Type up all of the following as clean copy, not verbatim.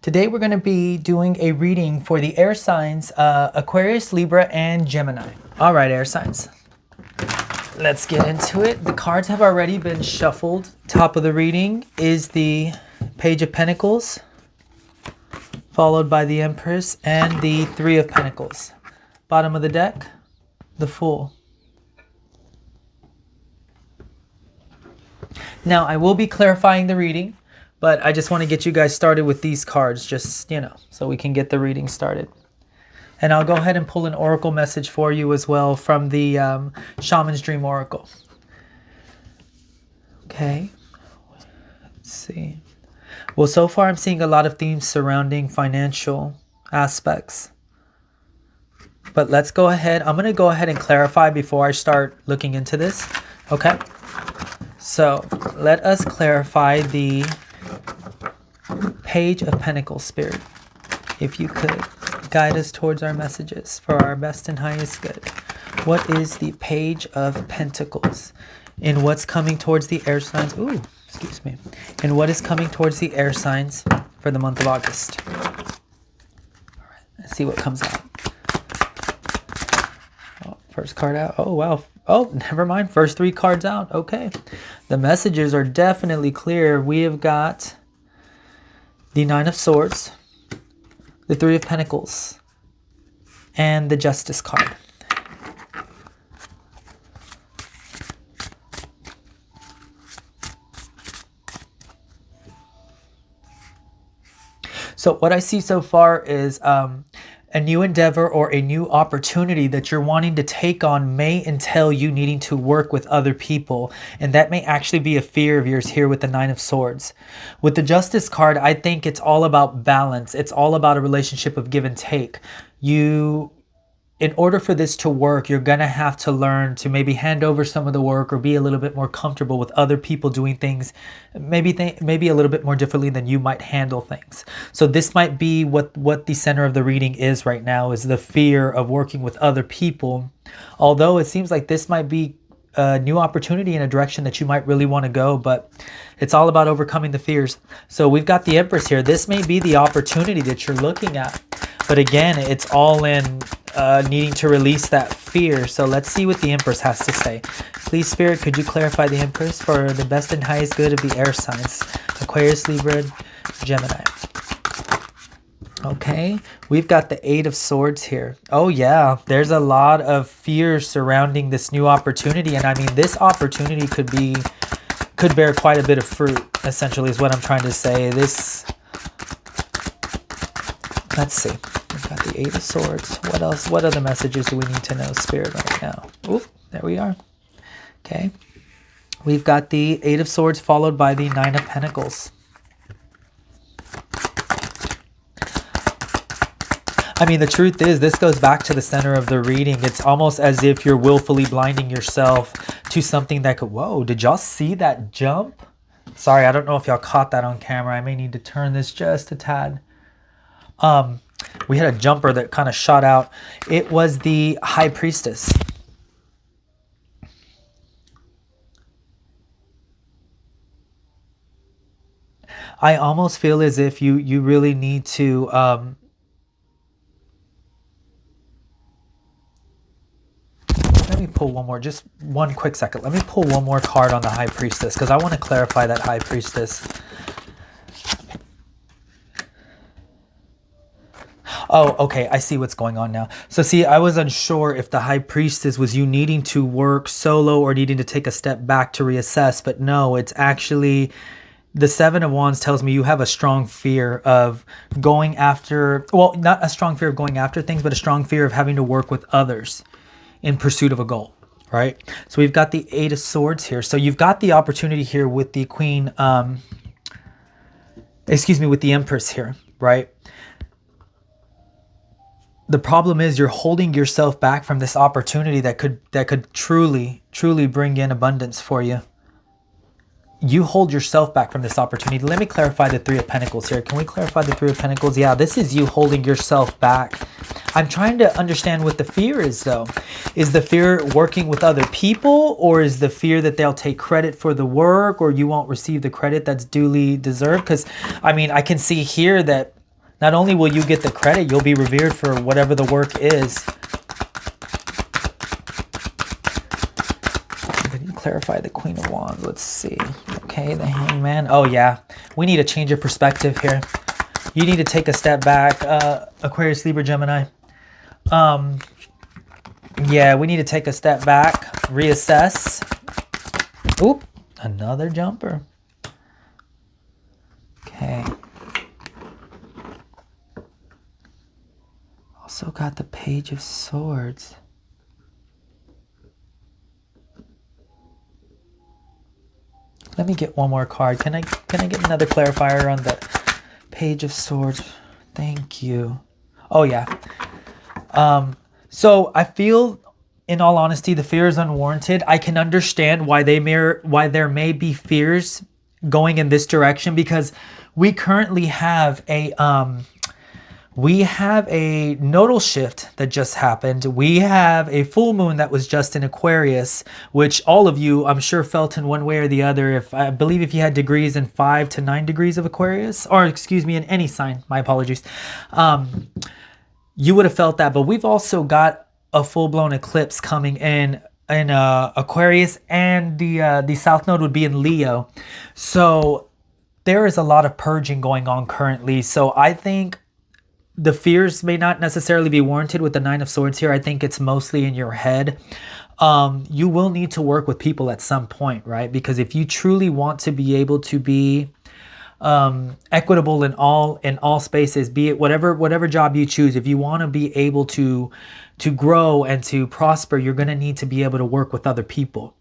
Today we're going to be doing a reading for the air signs Aquarius, Libra, and Gemini. All right, air signs. Let's get into it. The cards have already been shuffled. Top of the reading is the Page of Pentacles, followed by the Empress and the Three of Pentacles. Bottom of the deck, the Fool. Now, I will be clarifying the reading, but I just want to get you guys started with these cards, just, so we can get the reading started. And I'll go ahead and pull an oracle message for you as well from the Shaman's Dream Oracle. Okay, let's see. Well, so far I'm seeing a lot of themes surrounding financial aspects. But let's go ahead. I'm going to go ahead and clarify before I start looking into this. Okay, so let us clarify the Page of Pentacles, Spirit. If you could guide us towards our messages for our best and highest good. What is the Page of Pentacles? And what's coming towards the air signs? Ooh, excuse me. And what is coming towards the air signs for the month of August? All right, let's see what comes out. Oh, first card out. Oh, wow. Oh, never mind. First three cards out. Okay. The messages are definitely clear. We have got the Nine of Swords, the Three of Pentacles, and the Justice card. So what I see so far is a new endeavor or a new opportunity that you're wanting to take on may entail you needing to work with other people. And that may actually be a fear of yours here with the Nine of Swords. With the Justice card, I think it's all about balance. It's all about a relationship of give and take. In order for this to work, you're going to have to learn to maybe hand over some of the work or be a little bit more comfortable with other people doing things maybe a little bit more differently than you might handle things. So this might be what the center of the reading is right now, is the fear of working with other people. Although it seems like this might be a new opportunity in a direction that you might really want to go, but it's all about overcoming the fears. So we've got the Empress here. This may be the opportunity that you're looking at. But again, it's all in needing to release that fear. So let's see what the Empress has to say. Please, Spirit, could you clarify the Empress for the best and highest good of the air signs? Aquarius, Libra, Gemini. Okay, we've got the Eight of Swords here. Oh yeah, there's a lot of fear surrounding this new opportunity. And I mean, this opportunity could bear quite a bit of fruit, essentially, is what I'm trying to say. Let's see. We've got the Eight of Swords. What else? What other messages do we need to know, Spirit, right now? Oop, there we are. Okay. We've got the Eight of Swords followed by the Nine of Pentacles. I mean, the truth is, this goes back to the center of the reading. It's almost as if you're willfully blinding yourself to something that could... Whoa, did y'all see that jump? Sorry, I don't know if y'all caught that on camera. I may need to turn this just a tad. We had a jumper that kind of shot out. It was the High Priestess. I almost feel as if you really need to let me pull one more, just one quick second. Let me pull one more card on the High Priestess, because I want to clarify that High Priestess. Oh, okay, I see what's going on now. So see, I was unsure if the High Priestess was you needing to work solo or needing to take a step back to reassess, but no, it's actually the Seven of Wands tells me you have a strong fear of going after, well, not a strong fear of going after things, but a strong fear of having to work with others in pursuit of a goal, right? So we've got the Eight of Swords here. So you've got the opportunity here with the Queen, with the Empress here, right? The problem is you're holding yourself back from this opportunity that could truly bring in abundance for you. You hold yourself back from this opportunity. Let me clarify the Three of Pentacles here. Can we clarify the Three of Pentacles? Yeah, this is you holding yourself back. I'm trying to understand what the fear is, though. Is the fear working with other people, or is the fear that they'll take credit for the work, or you won't receive the credit that's duly deserved? Because, I mean, I can see here that Not only will you get the credit, you'll be revered for whatever the work is. Can you clarify the Queen of Wands? Let's see. Okay, the Hangman. Oh yeah, we need a change of perspective here. You need to take a step back, Aquarius, Libra, Gemini. Yeah, we need to take a step back, reassess. Oop, another jumper. Okay. Also got the Page of Swords. Let me get one more card. Can I get another clarifier on the Page of Swords? Thank you. Oh yeah. So I feel, in all honesty, the fear is unwarranted. I can understand why there may be fears going in this direction, because we currently have a nodal shift that just happened. We have a full moon that was just in Aquarius, which all of you, I'm sure, felt in one way or the other. I believe if you had degrees in 5 to 9 degrees of Aquarius, or excuse me, in any sign, my apologies, you would have felt that. But we've also got a full-blown eclipse coming in Aquarius, and the south node would be in Leo. So there is a lot of purging going on currently. So I think the fears may not necessarily be warranted with the Nine of Swords here. I think it's mostly in your head. You will need to work with people at some point, right? Because if you truly want to be able to be equitable in all spaces, be it whatever job you choose, if you want to be able to grow and to prosper, you're going to need to be able to work with other people.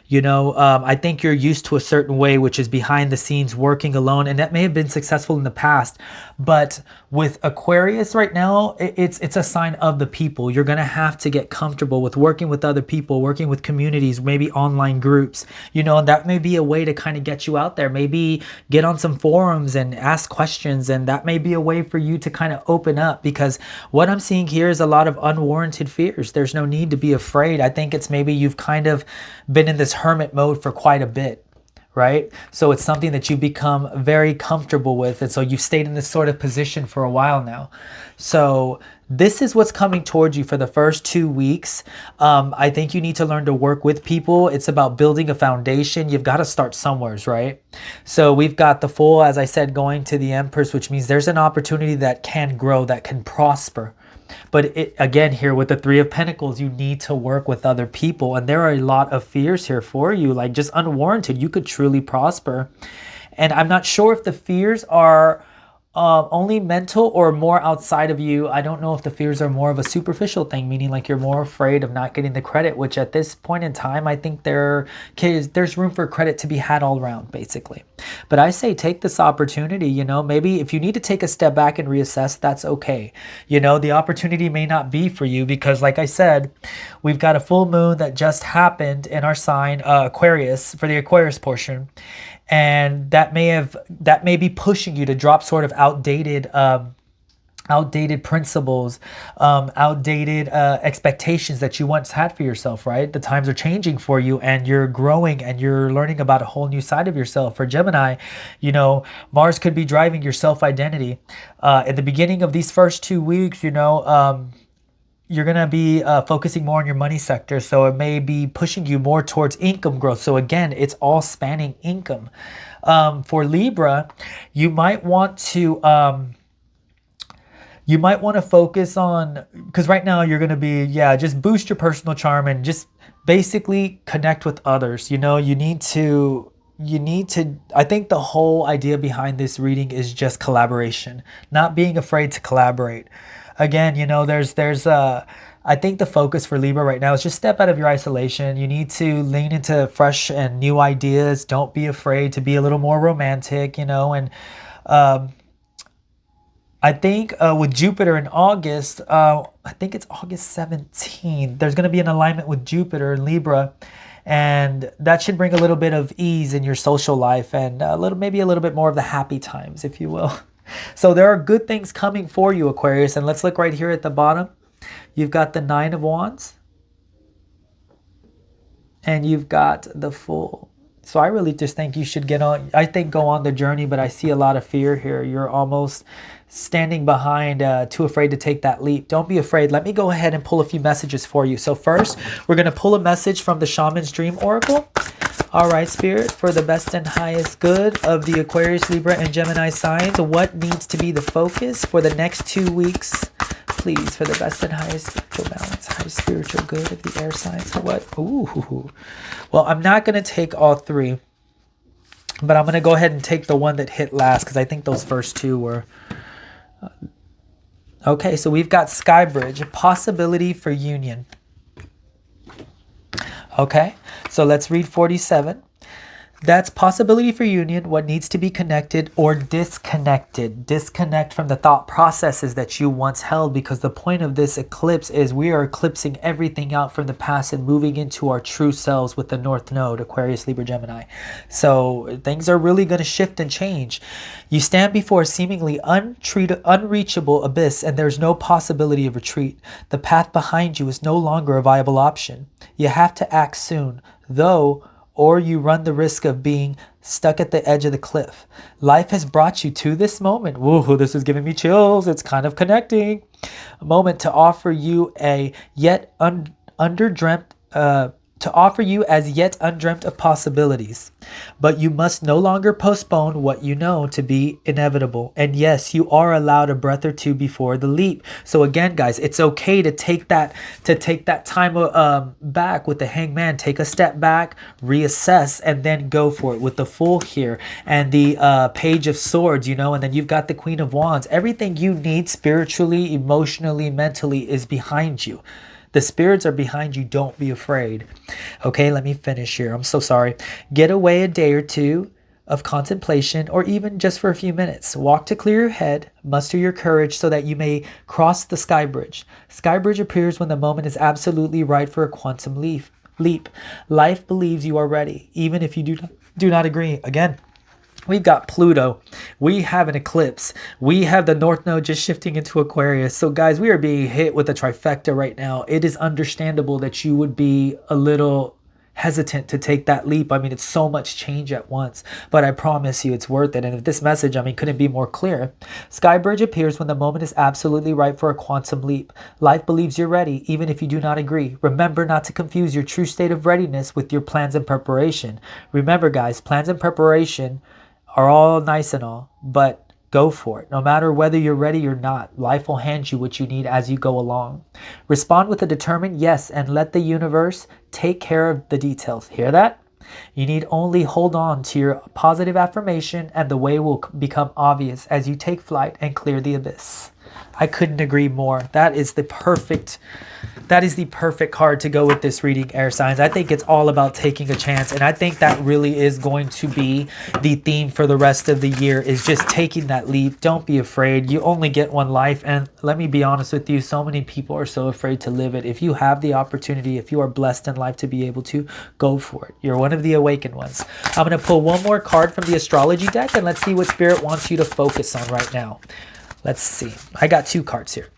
You know, I think you're used to a certain way, which is behind the scenes, working alone, and that may have been successful in the past. But with Aquarius right now, it's a sign of the people. You're going to have to get comfortable with working with other people, working with communities, maybe online groups. You know, that may be a way to kind of get you out there. Maybe get on some forums and ask questions, and that may be a way for you to kind of open up, because what I'm seeing here is a lot of unwarranted fears. There's no need to be afraid. I think it's maybe you've kind of been in this hermit mode for quite a bit, right? So it's something that you become very comfortable with, and so you've stayed in this sort of position for a while now. So this is what's coming towards you for the first 2 weeks. I think you need to learn to work with people. It's about building a foundation. You've got to start somewhere, right? So we've got the Fool, as I said, going to the Empress, which means there's an opportunity that can grow, that can prosper. But again, here with the Three of Pentacles, you need to work with other people. And there are a lot of fears here for you, like just unwarranted. You could truly prosper. And I'm not sure if the fears are only mental or more outside of you. I don't know if the fears are more of a superficial thing, meaning like you're more afraid of not getting the credit, which at this point in time, I think there's room for credit to be had all around, basically. But I say take this opportunity, you know, maybe if you need to take a step back and reassess, that's okay. You know, the opportunity may not be for you because, like I said, we've got a full moon that just happened in our sign, Aquarius, for the Aquarius portion. And that may be pushing you to drop sort of outdated principles, outdated expectations that you once had for yourself, right? The times are changing for you, and you're growing and you're learning about a whole new side of yourself. For Gemini, you know, Mars could be driving your self-identity. At the beginning of these first 2 weeks, you know, you're going to be focusing more on your money sector. So it may be pushing you more towards income growth. So again, it's all spanning income. For Libra, you might want to focus on, because right now you're going to be, just boost your personal charm and just basically connect with others. You know, you need to, I think the whole idea behind this reading is just collaboration, not being afraid to collaborate. Again, you know, I think the focus for Libra right now is just step out of your isolation. You need to lean into fresh and new ideas. Don't be afraid to be a little more romantic, you know. And I think with Jupiter in August, I think it's August 17th, there's going to be an alignment with Jupiter in Libra. And that should bring a little bit of ease in your social life and maybe a little bit more of the happy times, if you will. So there are good things coming for you, Aquarius. And let's look right here at the bottom. You've got the Nine of Wands. And you've got the Fool. So I really just think you should go on the journey, but I see a lot of fear here. You're almost standing behind, too afraid to take that leap. Don't be afraid. Let me go ahead and pull a few messages for you. So first, we're going to pull a message from the Shaman's Dream Oracle. All right, Spirit, for the best and highest good of the Aquarius, Libra, and Gemini signs, what needs to be the focus for the next 2 weeks? Please, for the best and highest spiritual balance, highest spiritual good of the air signs. What? Ooh. Well, I'm not going to take all three, but I'm going to go ahead and take the one that hit last because I think those first two were... Okay, so we've got Skybridge, a possibility for union. Okay, so let's read 47. That's possibility for union, what needs to be connected or disconnected. Disconnect from the thought processes that you once held, because the point of this eclipse is we are eclipsing everything out from the past and moving into our true selves with the North Node, Aquarius, Libra, Gemini. So things are really going to shift and change. You stand before a seemingly unreachable abyss, and there's no possibility of retreat. The path behind you is no longer a viable option. You have to act soon, though, or you run the risk of being stuck at the edge of the cliff. Life has brought you to this moment. Whoa, this is giving me chills. It's kind of connecting. A moment to offer you a yet undreamt of possibilities. But you must no longer postpone what you know to be inevitable. And yes, you are allowed a breath or two before the leap. So again, guys, it's okay to take that time back with the Hangman. Take a step back, reassess, and then go for it with the Fool here and the Page of Swords, and then you've got the Queen of Wands. Everything you need spiritually, emotionally, mentally is behind you. The spirits are behind you. Don't be afraid. Okay, let me finish here. I'm so sorry. Get away a day or two of contemplation, or even just for a few minutes. Walk to clear your head. Muster your courage so that you may cross the sky bridge. Sky bridge appears when the moment is absolutely right for a quantum leap. Life believes you are ready, even if you do not agree. Again, we've got Pluto. We have an eclipse. We have the North Node just shifting into Aquarius. So guys, we are being hit with a trifecta right now. It is understandable that you would be a little hesitant to take that leap. I mean, it's so much change at once, but I promise you it's worth it. And if this message, couldn't be more clear. Skybridge appears when the moment is absolutely right for a quantum leap. Life believes you're ready, even if you do not agree. Remember not to confuse your true state of readiness with your plans and preparation. Remember, guys, plans and preparation are all nice and all, but go for it. No matter whether you're ready or not, life will hand you what you need as you go along. Respond with a determined yes, and let the universe take care of the details. Hear that? You need only hold on to your positive affirmation, and the way will become obvious as you take flight and clear the abyss. I couldn't agree more. That is the perfect card to go with this reading, air signs. I think it's all about taking a chance, and I think that really is going to be the theme for the rest of the year, is just taking that leap. Don't be afraid. You only get one life, and let me be honest with you, so many people are so afraid to live it. If you have the opportunity, if you are blessed in life to be able to, go for it. You're one of the awakened ones. I'm going to pull one more card from the astrology deck, and let's see what Spirit wants you to focus on right now. Let's see. I got two cards here.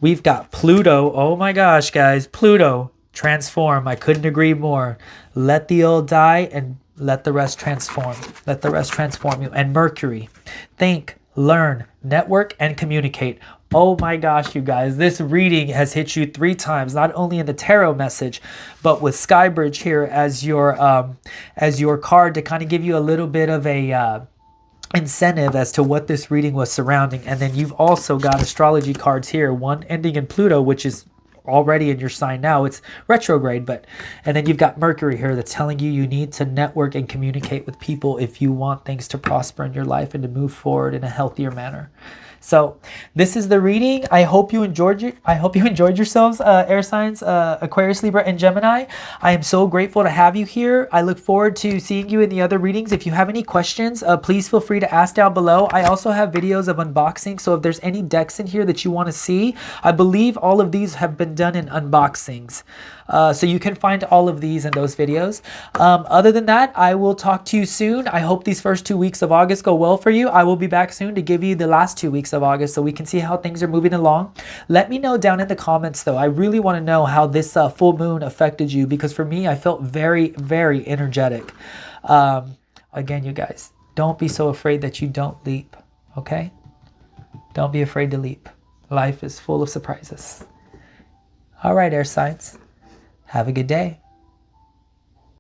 We've got Pluto. Oh my gosh, guys. Pluto. Transform. I couldn't agree more. Let the old die and let the rest transform. Let the rest transform you. And Mercury. Think, learn, network, and communicate. Oh my gosh, you guys. This reading has hit you 3 times, not only in the tarot message, but with Skybridge here as your card to kind of give you a little bit of a incentive as to what this reading was surrounding. And then you've also got astrology cards here, one ending in Pluto, which is already in your sign now. It's retrograde, and then you've got Mercury here that's telling you need to network and communicate with people if you want things to prosper in your life and to move forward in a healthier manner. So this is the reading. I hope you enjoyed yourselves, air signs, Aquarius, Libra, and Gemini. I am so grateful to have you here. I look forward to seeing you in the other readings. If you have any questions, please feel free to ask down below. I also have videos of unboxing, so if there's any decks in here that you want to see, I believe all of these have been done in unboxings. So you can find all of these in those videos. Other than that, I will talk to you soon. I hope these first 2 weeks of August go well for you. I will be back soon to give you the last 2 weeks of August so we can see how things are moving along. Let me know down in the comments though. I really want to know how this full moon affected you, because for me, I felt very, very energetic. Again, you guys, don't be so afraid that you don't leap. Okay? Don't be afraid to leap. Life is full of surprises. All right, air signs. Have a good day.